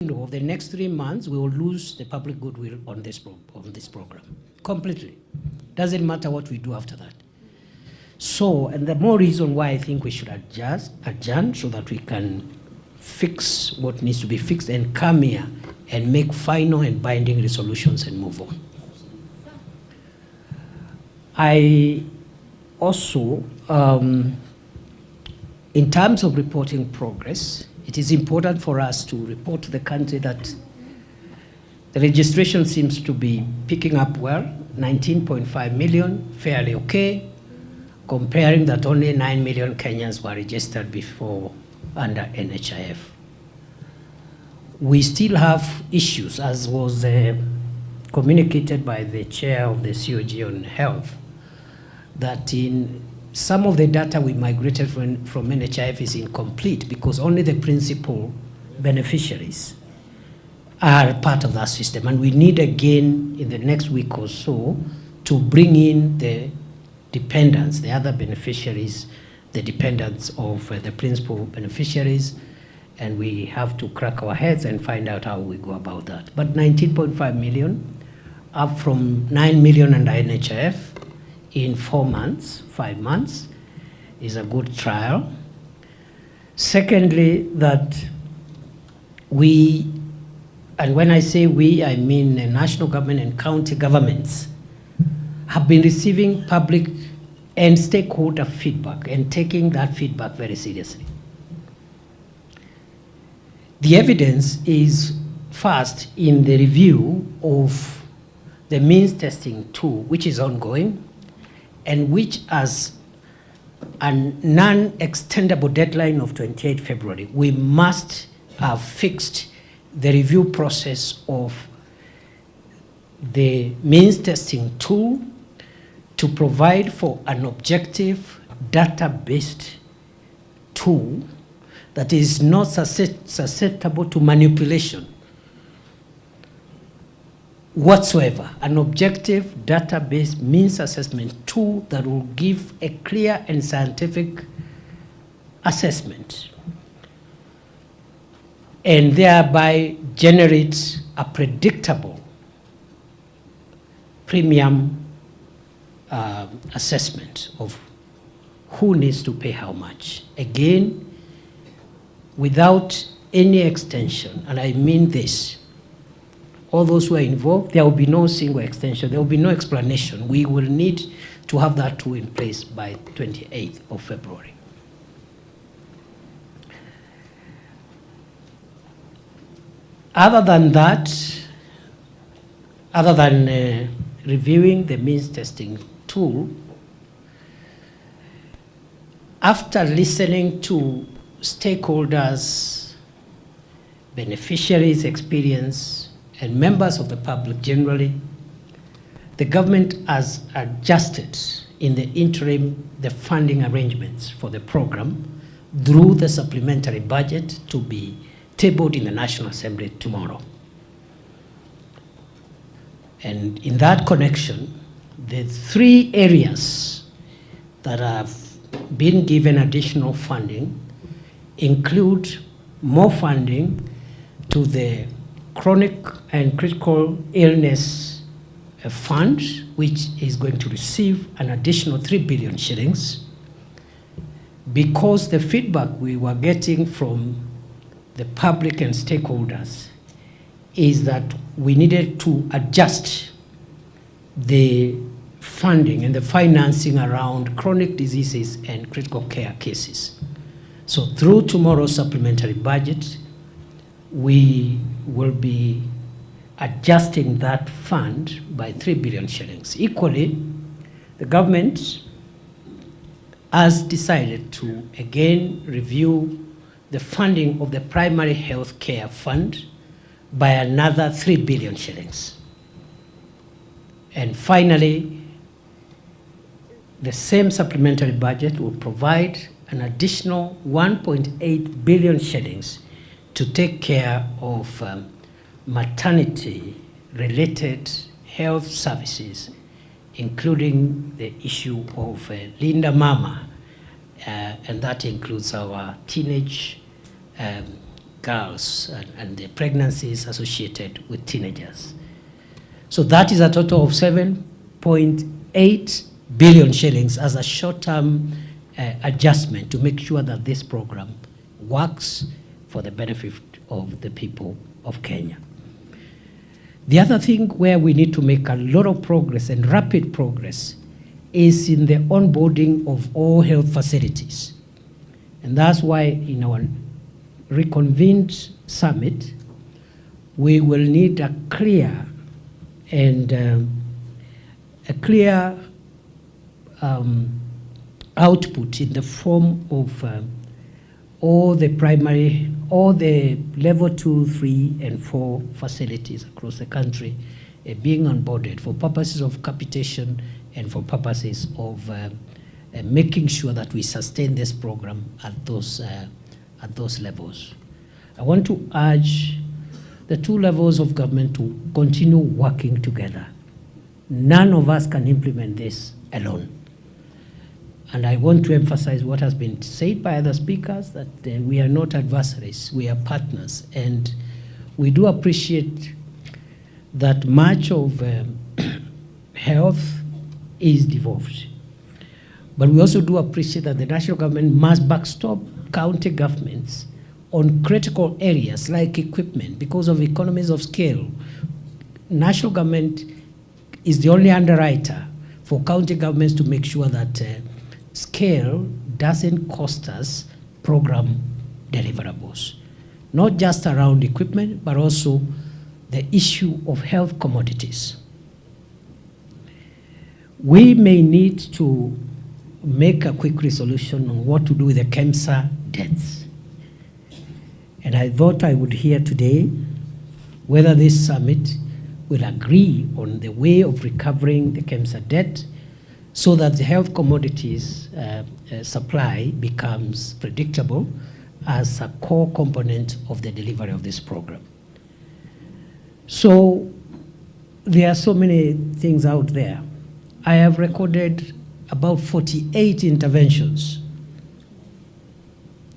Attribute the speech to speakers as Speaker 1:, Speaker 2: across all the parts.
Speaker 1: Of the next 3 months, we will lose the public goodwill on this program completely. Doesn't matter what we do after that. So, and the more reason why I think we should adjourn so that we can fix what needs to be fixed and come here and make final and binding resolutions and move on. I also, in terms of reporting progress, it is important for us to report to the country that the registration seems to be picking up well, 19.5 million, fairly okay, comparing that only 9 million Kenyans were registered before under NHIF. We still have issues, as was communicated by the chair of the COG on health, that in some of the data we migrated from NHIF is incomplete because only the principal beneficiaries are part of that system. And we need again in the next week or so to bring in the dependents, the other beneficiaries, the dependents of the principal beneficiaries, and we have to crack our heads and find out how we go about that. But 19.5 million, up from 9 million under NHIF, in 4 months, 5 months, is a good trial. Secondly, that we, and when I say we, I mean the national government and county governments, have been receiving public and stakeholder feedback and taking that feedback very seriously. The evidence is first in the review of the means testing tool, which is ongoing, and which has a non-extendable deadline of 28 February. We must have fixed the review process of the means testing tool to provide for an objective data-based tool that is not susceptible to manipulation whatsoever, an objective data-based means assessment tool that will give a clear and scientific assessment and thereby generate a predictable premium assessment of who needs to pay how much. Again, without any extension, and I mean this, all those who are involved, there will be no single extension, there will be no explanation. We will need to have that tool in place by 28th of February. Other than that, other than reviewing the means testing tool, after listening to stakeholders, beneficiaries' experience, and members of the public generally, the government has adjusted in the interim the funding arrangements for the program through the supplementary budget to be tabled in the National Assembly tomorrow. And in that connection, the 3 areas that have been given additional funding include more funding to the Chronic and Critical Illness Fund, which is going to receive an additional 3 billion shillings, because the feedback we were getting from the public and stakeholders is that we needed to adjust the funding and the financing around chronic diseases and critical care cases. So through tomorrow's supplementary budget, we will be adjusting that fund by 3 billion shillings. Equally, the government has decided to again review the funding of the primary health care fund by another 3 billion shillings. And finally, the same supplementary budget will provide an additional 1.8 billion shillings to take care of maternity-related health services, including the issue of Linda Mama, and that includes our teenage girls and the pregnancies associated with teenagers. So that is a total of 7.8 billion shillings as a short-term adjustment to make sure that this program works for the benefit of the people of Kenya. The other thing where we need to make a lot of progress and rapid progress is in the onboarding of all health facilities. And that's why in our reconvened summit, we will need a clear output in the form of all the level 2, 3, and 4 facilities across the country being onboarded for purposes of capitation and for purposes of making sure that we sustain this program at those levels. I want to urge the 2 levels of government to continue working together. None of us can implement this alone. And I want to emphasize what has been said by other speakers, that we are not adversaries, we are partners. And we do appreciate that much of health is devolved. But we also do appreciate that the national government must backstop county governments on critical areas like equipment because of economies of scale. National government is the only underwriter for county governments to make sure that scale doesn't cost us program deliverables. Not just around equipment, but also the issue of health commodities. We may need to make a quick resolution on what to do with the KEMSA debts. And I thought I would hear today whether this summit will agree on the way of recovering the KEMSA debt so that the health commodities supply becomes predictable as a core component of the delivery of this program. So there are so many things out there. I have recorded about 48 interventions.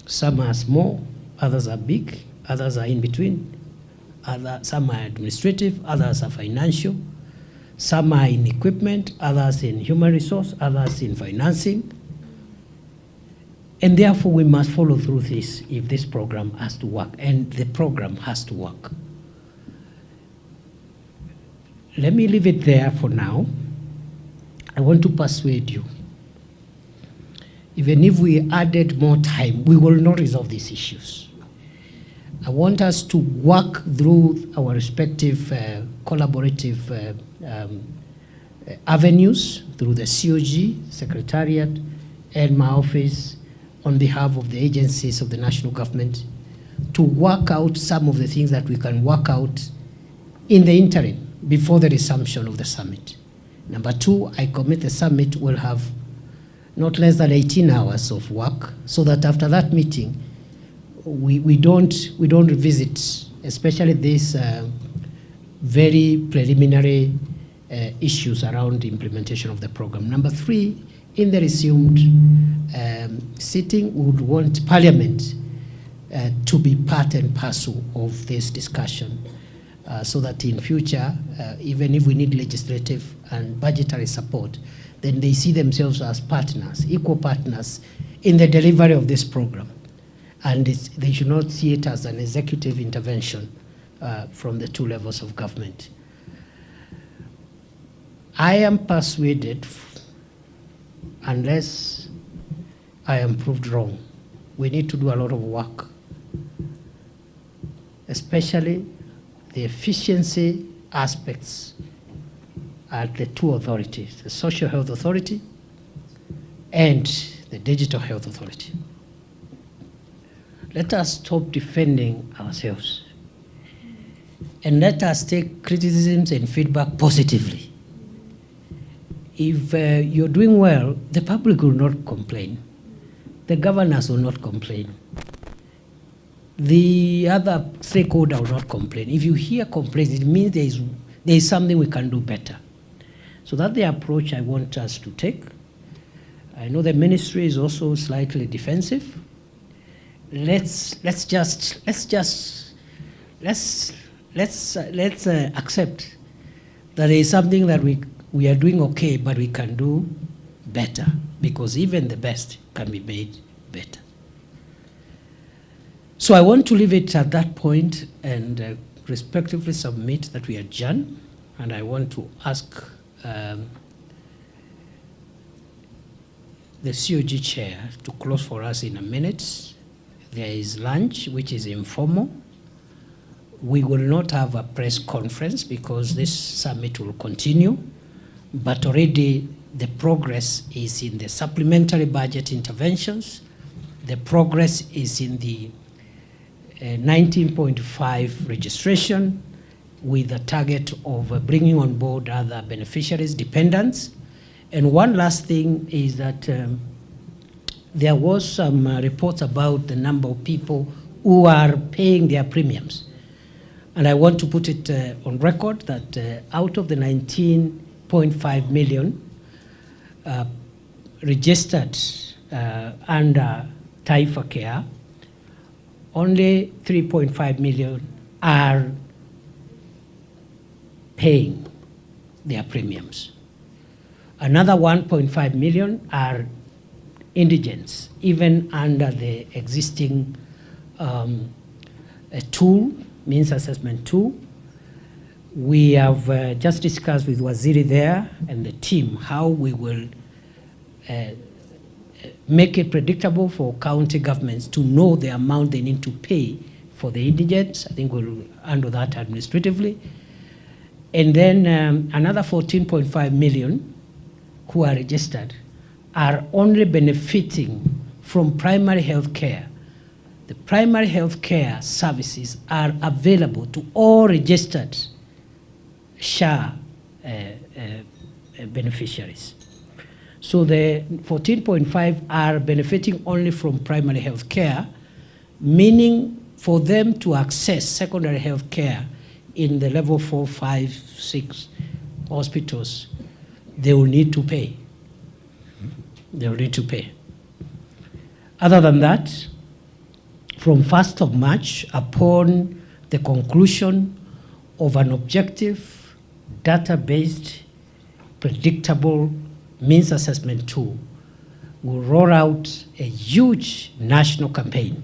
Speaker 1: Some are small, others are big, others are in between. Some are administrative, others are financial. Some are in equipment, others in human resource, others in financing. And therefore we must follow through this if this program has to work, and the program has to work. Let me leave it there for now. I want to persuade you. Even if we added more time, we will not resolve these issues. I want us to work through our respective collaborative avenues, through the COG, Secretariat, and my office, on behalf of the agencies of the national government, to work out some of the things that we can work out in the interim before the resumption of the summit. Number 2, I commit the summit will have not less than 18 hours of work, so that after that meeting, we don't revisit, especially these very preliminary issues around the implementation of the program. Number 3, in the resumed sitting, we would want Parliament to be part and parcel of this discussion, so that in future, even if we need legislative and budgetary support, then they see themselves as partners, equal partners in the delivery of this program. And they should not see it as an executive intervention from the 2 levels of government. I am persuaded, unless I am proved wrong, we need to do a lot of work, especially the efficiency aspects at the 2 authorities, the Social Health Authority and the Digital Health Authority. Let us stop defending ourselves, and let us take criticisms and feedback positively. If you're doing well, the public will not complain. The governors will not complain. The other stakeholder will not complain. If you hear complaints, it means there is something we can do better. So that's the approach I want us to take. I know the ministry is also slightly defensive. let's accept that there is something that we are doing okay, but we can do better, because even the best can be made better. So I want to leave it at that point and respectively submit that we adjourn, and I want to ask the COG chair to close for us in a minute. There is lunch, which is informal. We will not have a press conference because this summit will continue, but already the progress is in the supplementary budget interventions. The progress is in the 19.5 registration, with a target of bringing on board other beneficiaries, dependents. And one last thing is that there was some reports about the number of people who are paying their premiums. And I want to put it on record that out of the 19.5 million registered under Taifa Care, only 3.5 million are paying their premiums. Another 1.5 million are indigents, even under the existing tool, means assessment tool. We have just discussed with Waziri there and the team how we will make it predictable for county governments to know the amount they need to pay for the indigents. I think we'll handle that administratively. And then another 14.5 million who are registered are only benefiting from primary health care. The primary health care services are available to all registered SHA beneficiaries. So the 14.5 are benefiting only from primary health care, meaning for them to access secondary health care in the level 4, 5, 6 hospitals, they will need to pay. They will need to pay. Other than that, from 1st of March, upon the conclusion of an objective, data-based, predictable means assessment tool, we'll roll out a huge national campaign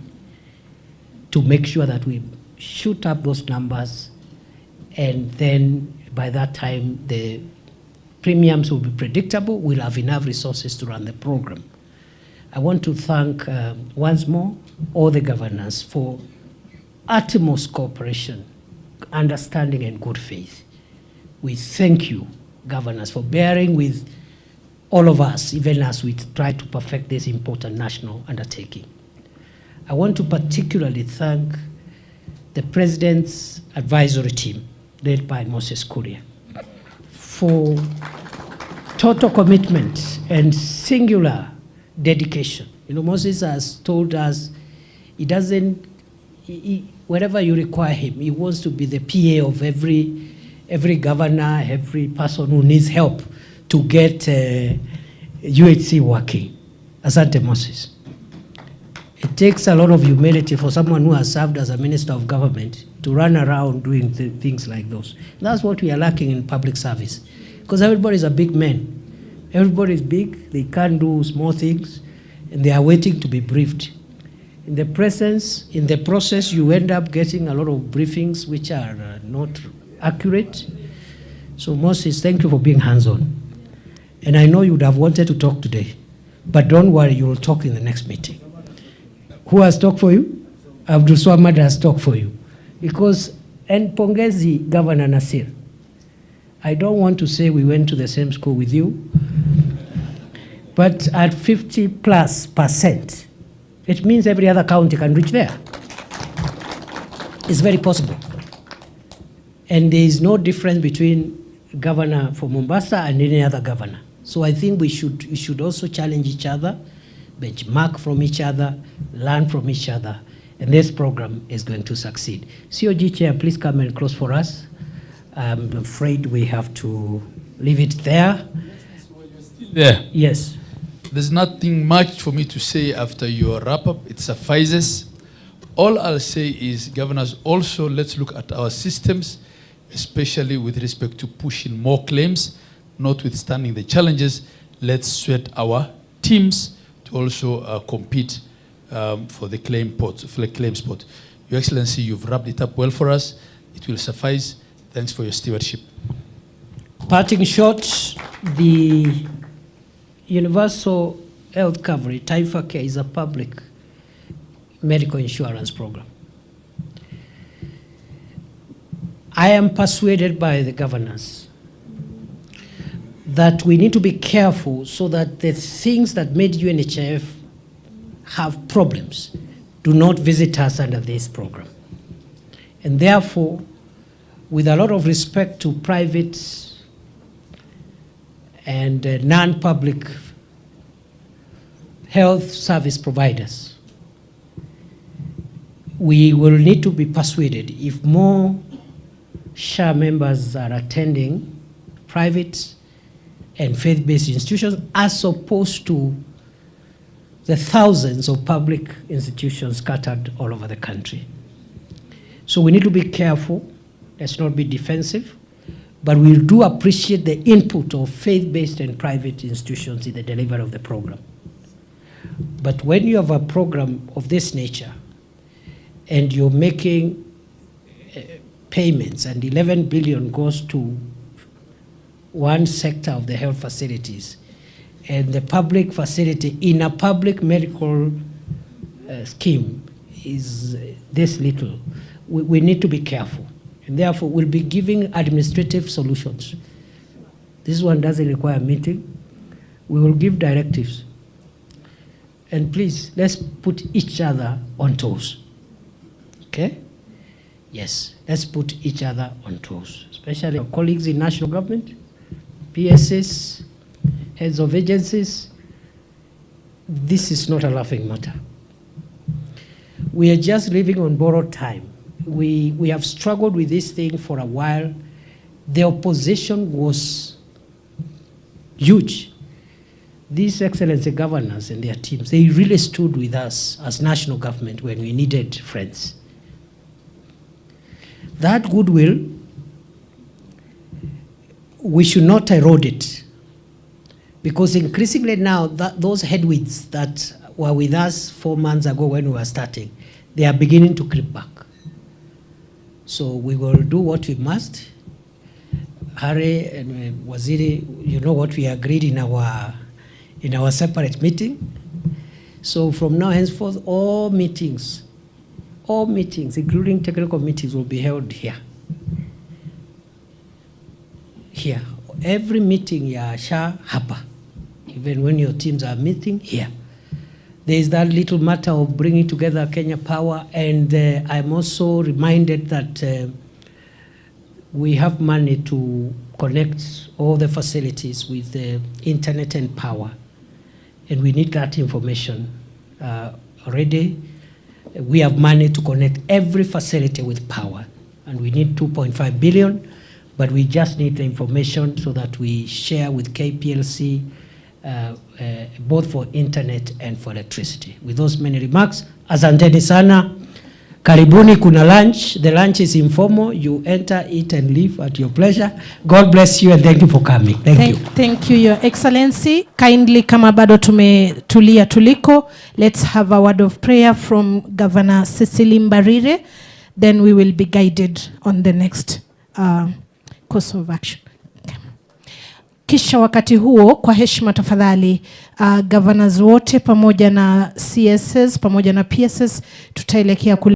Speaker 1: to make sure that we shoot up those numbers, and then by that time the premiums will be predictable. We'll have enough resources to run the program. I want to thank once more all the governors for utmost cooperation, understanding, and good faith. We thank you, governors, for bearing with all of us, even as we try to perfect this important national undertaking. I want to particularly thank the President's advisory team, led by Moses Kuria, for total commitment and singular dedication. You know, Moses has told us wherever you require him, he wants to be the PA of every governor, every person who needs help to get UHC working. Asante Moses. It takes a lot of humility for someone who has served as a minister of government to run around doing things like those. That's what we are lacking in public service, because everybody's a big man. Everybody's big, they can't do small things, and they are waiting to be briefed. In the process, you end up getting a lot of briefings which are not accurate. So Moses, thank you for being hands-on. And I know you would have wanted to talk today, but don't worry, you will talk in the next meeting. Who has talked for you? Abdul Swamad has talked for you. Because, and pongezi Governor Nasir, I don't want to say we went to the same school with you, but at 50+%, it means every other county can reach there. It's very possible. And there is no difference between governor for Mombasa and any other governor. So I think we should also challenge each other, benchmark from each other, learn from each other, and this program is going to succeed. COG Chair, please come and close for us. I'm afraid we have to leave it there.
Speaker 2: There.
Speaker 1: Yes.
Speaker 2: There's nothing much for me to say after your wrap-up. It suffices. all I'll say is, governors, also let's look at our systems, especially with respect to pushing more claims, notwithstanding the challenges. Let's sweat our teams to also compete for the claim spot. Your Excellency, you've wrapped it up well for us. It will suffice. Thanks for your stewardship.
Speaker 1: Parting shot, the universal health coverage, Taifa Care, is a public medical insurance program. I am persuaded by the governors that we need to be careful so that the things that made UNHIF have problems do not visit us under this program. And therefore, with a lot of respect to private and non-public health service providers, we will need to be persuaded if more SHA members are attending private and faith-based institutions as opposed to the thousands of public institutions scattered all over the country. So we need to be careful. Let's not be defensive, but we do appreciate the input of faith-based and private institutions in the delivery of the program. But when you have a program of this nature and you're making payments and 11 billion goes to one sector of the health facilities and the public facility in a public medical scheme is this little, we need to be careful. And therefore, we'll be giving administrative solutions. This one doesn't require a meeting. We will give directives. And please, let's put each other on toes. Okay? Yes, let's put each other on toes, especially our colleagues in national government, PSS, heads of agencies. This is not a laughing matter. We are just living on borrowed time. We have struggled with this thing for a while. The opposition was huge. These Excellency governors and their teams, they really stood with us as national government when we needed friends. That goodwill, we should not erode it, because increasingly now those headwinds that were with us 4 months ago when we were starting, they are beginning to creep back. So we will do what we must. Harry and Waziri, you know what we agreed in our separate meeting. So from now henceforth, all meetings, including technical meetings, will be held here. Here. Every meeting, ya SHA hapa. Even when your teams are meeting, here. There is that little matter of bringing together Kenya Power, and I'm also reminded that we have money to connect all the facilities with the internet and power, and we need that information already. We have money to connect every facility with power, and we need 2.5 billion, but we just need the information so that we share with KPLC both for internet and for electricity. With those many remarks, asanteni sana. Karibuni, kuna lunch. The lunch is informal. You enter, eat and leave at your pleasure. God bless you and thank you for coming. Thank you.
Speaker 3: Thank you, Your Excellency. Kindly, kama bado tumetulia tuliko, let's have a word of prayer from Governor Cecily Mbarire. Then we will be guided on the next course of action. Kisha wakati huo, kwa heshima tafadhali, governors wote pamoja na CSS pamoja na PSS tutaelekea